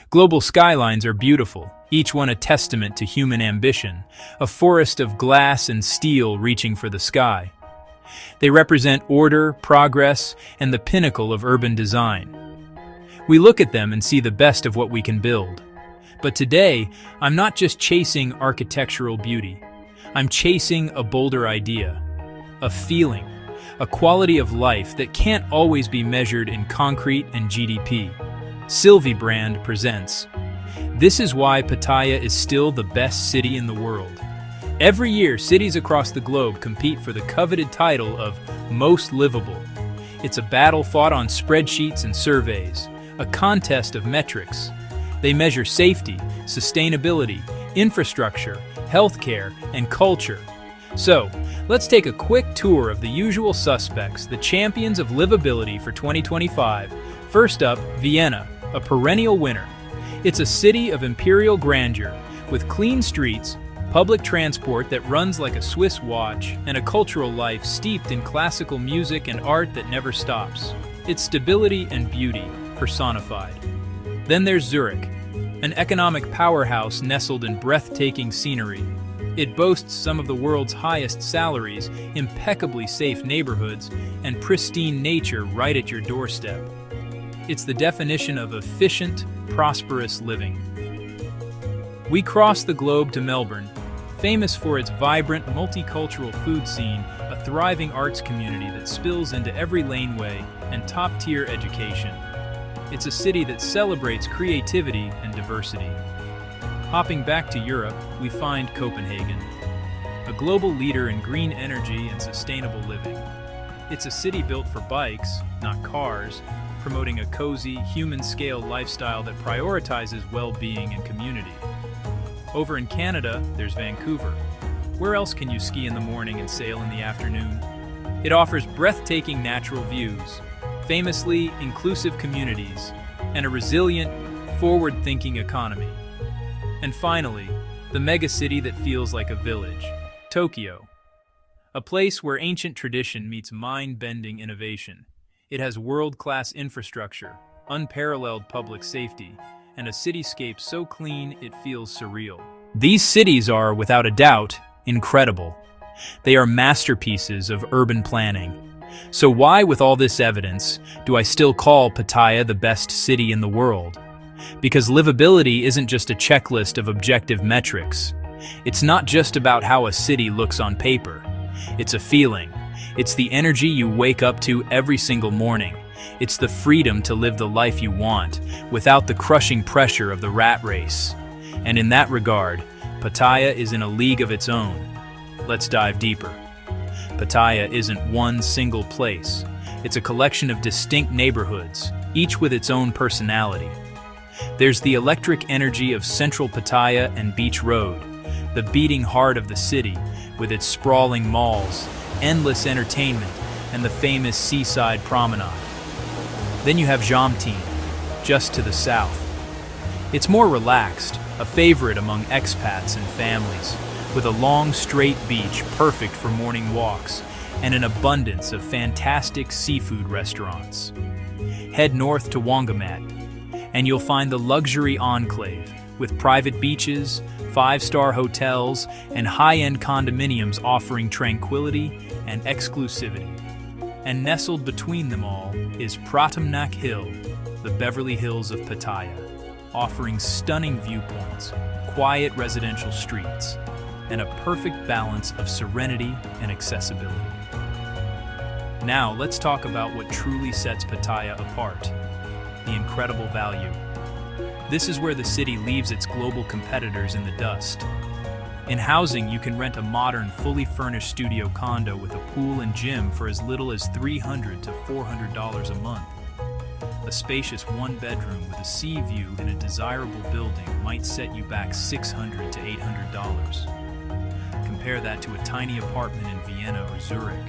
Global skylines are beautiful, each one a testament to human ambition, a forest of glass and steel reaching for the sky. They represent order, progress, and the pinnacle of urban design. We look at them and see the best of what we can build. But today, I'm not just chasing architectural beauty. I'm chasing a bolder idea, a feeling, a quality of life that can't always be measured in concrete and GDP. Silvy brand presents. This is why Pattaya is still the best city in the world. Every year, cities across the globe compete for the coveted title of Most Livable. It's a battle fought on spreadsheets and surveys, a contest of metrics. They measure safety, sustainability, infrastructure, healthcare, and culture. So, let's take a quick tour of the usual suspects, the champions of livability for 2025. First up, Vienna, a perennial winner. It's a city of imperial grandeur, with clean streets, public transport that runs like a Swiss watch, and a cultural life steeped in classical music and art that never stops. It's stability and beauty personified. Then there's Zurich, an economic powerhouse nestled in breathtaking scenery. It boasts some of the world's highest salaries, impeccably safe neighborhoods, and pristine nature right at your doorstep. It's the definition of efficient, prosperous living. We cross the globe to Melbourne, famous for its vibrant, multicultural food scene, a thriving arts community that spills into every laneway, and top-tier education. It's a city that celebrates creativity and diversity. Hopping back to Europe, we find Copenhagen, a global leader in green energy and sustainable living. It's a city built for bikes, not cars, promoting a cozy, human-scale lifestyle that prioritizes well-being and community. Over in Canada, there's Vancouver. Where else can you ski in the morning and sail in the afternoon? It offers breathtaking natural views, famously inclusive communities, and a resilient, forward-thinking economy. And finally, the megacity that feels like a village, Tokyo. A place where ancient tradition meets mind-bending innovation. It has world-class infrastructure, unparalleled public safety, and a cityscape so clean it feels surreal. These cities are, without a doubt, incredible. They are masterpieces of urban planning. So why, with all this evidence, do I still call Pattaya the best city in the world? Because livability isn't just a checklist of objective metrics. It's not just about how a city looks on paper. It's a feeling. It's the energy you wake up to every single morning. It's the freedom to live the life you want, without the crushing pressure of the rat race. And in that regard, Pattaya is in a league of its own. Let's dive deeper. Pattaya isn't one single place. It's a collection of distinct neighborhoods, each with its own personality. There's the electric energy of Central Pattaya and Beach Road, the beating heart of the city, with its sprawling malls, endless entertainment, and the famous seaside promenade. Then you have Jamtine, just to the south. It's more relaxed, a favorite among expats and families, with a long, straight beach perfect for morning walks, and an abundance of fantastic seafood restaurants. Head north to Wongamat, and you'll find the luxury enclave, with private beaches, five-star hotels, and high-end condominiums offering tranquility and exclusivity. And nestled between them all is Pratamnak Hill, the Beverly Hills of Pattaya, offering stunning viewpoints, quiet residential streets, and a perfect balance of serenity and accessibility. Now, let's talk about what truly sets Pattaya apart: the incredible value. This is where the city leaves its global competitors in the dust. In housing, you can rent a modern, fully furnished studio condo with a pool and gym for as little as $300 to $400 a month. A spacious one-bedroom with a sea view in a desirable building might set you back $600 to $800. Compare that to a tiny apartment in Vienna or Zurich.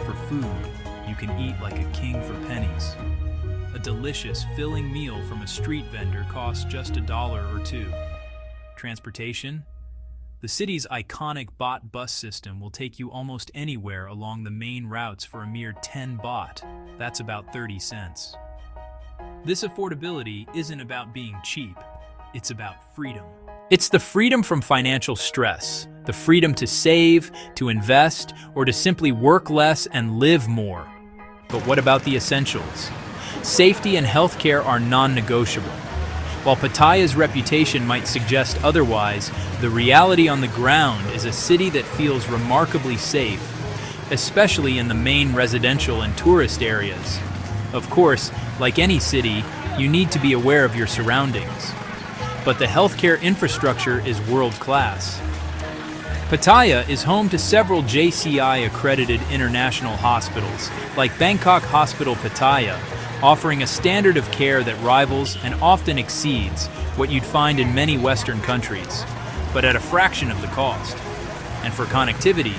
For food, you can eat like a king for pennies. A delicious, filling meal from a street vendor costs just $1 or $2. Transportation? The city's iconic baht bus system will take you almost anywhere along the main routes for a mere 10 baht. That's about 30 cents. This affordability isn't about being cheap. it's about freedom. It's the freedom from financial stress, the freedom to save, to invest, or to simply work less and live more. But what about the essentials? Safety and healthcare are non-negotiable. While Pattaya's reputation might suggest otherwise, the reality on the ground is a city that feels remarkably safe, especially in the main residential and tourist areas. Of course, like any city, you need to be aware of your surroundings. But the healthcare infrastructure is world-class. Pattaya is home to several JCI-accredited international hospitals, like Bangkok Hospital Pattaya, offering a standard of care that rivals and often exceeds what you'd find in many Western countries, but at a fraction of the cost. And for connectivity,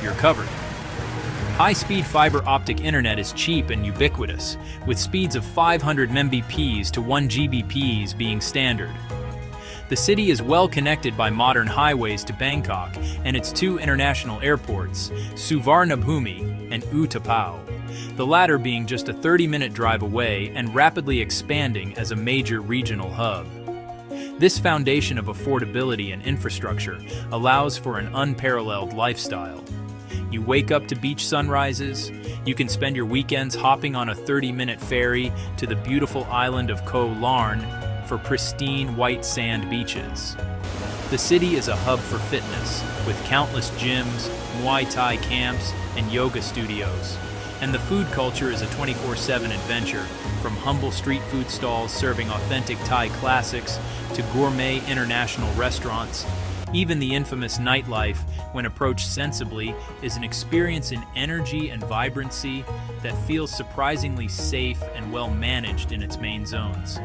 you're covered. High-speed fiber optic internet is cheap and ubiquitous, with speeds of 500 Mbps to 1 Gbps being standard. The city is well connected by modern highways to Bangkok and its two international airports, Suvarnabhumi and Utapao, the latter being just a 30-minute drive away and rapidly expanding as a major regional hub. This foundation of affordability and infrastructure allows for an unparalleled lifestyle. You wake up to beach sunrises, you can spend your weekends hopping on a 30-minute ferry to the beautiful island of Koh Larn for pristine white sand beaches. The city is a hub for fitness, with countless gyms, Muay Thai camps, and yoga studios. And the food culture is a 24/7 adventure, from humble street food stalls serving authentic Thai classics to gourmet international restaurants. Even the infamous nightlife, when approached sensibly, is an experience in energy and vibrancy that feels surprisingly safe and well managed in its main zones.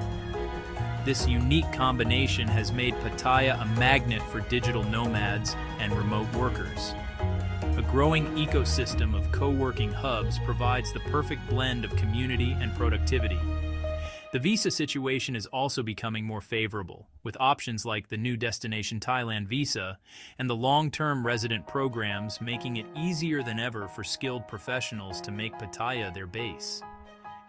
This unique combination has made Pattaya a magnet for digital nomads and remote workers. A growing ecosystem of co-working hubs provides the perfect blend of community and productivity. The visa situation is also becoming more favorable, with options like the new Destination Thailand visa and the long-term resident programs making it easier than ever for skilled professionals to make Pattaya their base.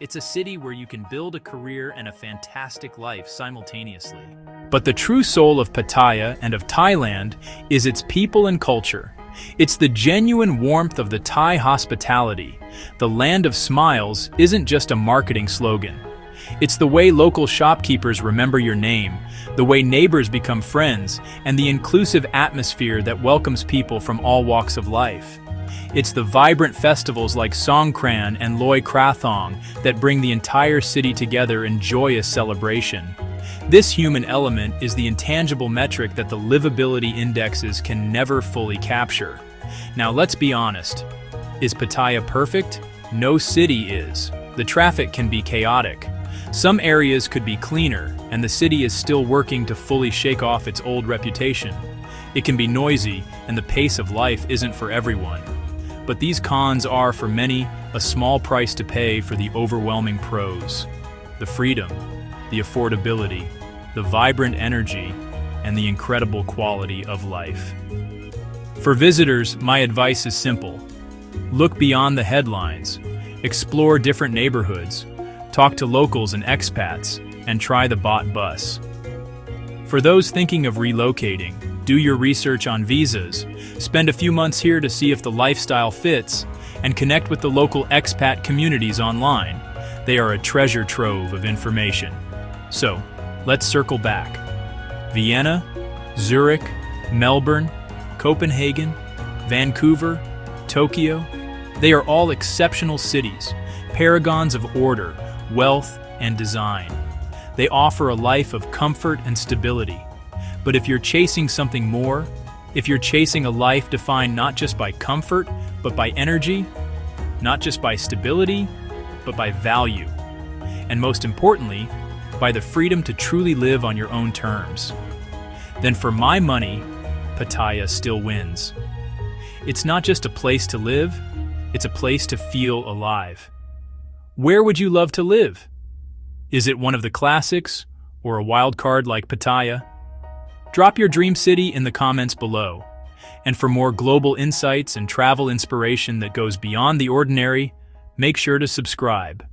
It's a city where you can build a career and a fantastic life simultaneously. But the true soul of Pattaya and of Thailand is its people and culture. It's the genuine warmth of the Thai hospitality. The land of smiles isn't just a marketing slogan. It's the way local shopkeepers remember your name, the way neighbors become friends, and the inclusive atmosphere that welcomes people from all walks of life. It's the vibrant festivals like Songkran and Loi Krathong that bring the entire city together in joyous celebration. This human element is the intangible metric that the livability indexes can never fully capture. Now let's be honest. Is Pattaya perfect? No city is. The traffic can be chaotic. Some areas could be cleaner, and the city is still working to fully shake off its old reputation. It can be noisy, and the pace of life isn't for everyone. But these cons are, for many, a small price to pay for the overwhelming pros. The freedom, the affordability, the vibrant energy, and the incredible quality of life. For visitors, my advice is simple. Look beyond the headlines, explore different neighborhoods, talk to locals and expats, and try the bot bus. For those thinking of relocating, do your research on visas, spend a few months here to see if the lifestyle fits, and connect with the local expat communities online. They are a treasure trove of information. So, let's circle back. Vienna, Zurich, Melbourne, Copenhagen, Vancouver, Tokyo, they are all exceptional cities, paragons of order, wealth, and design. They offer a life of comfort and stability. But if you're chasing something more, if you're chasing a life defined not just by comfort, but by energy, not just by stability, but by value, and most importantly, by the freedom to truly live on your own terms, then for my money, Pattaya still wins. It's not just a place to live, it's a place to feel alive. Where would you love to live? Is it one of the classics, or a wild card like Pattaya? Drop your dream city in the comments below. And for more global insights and travel inspiration that goes beyond the ordinary, make sure to subscribe.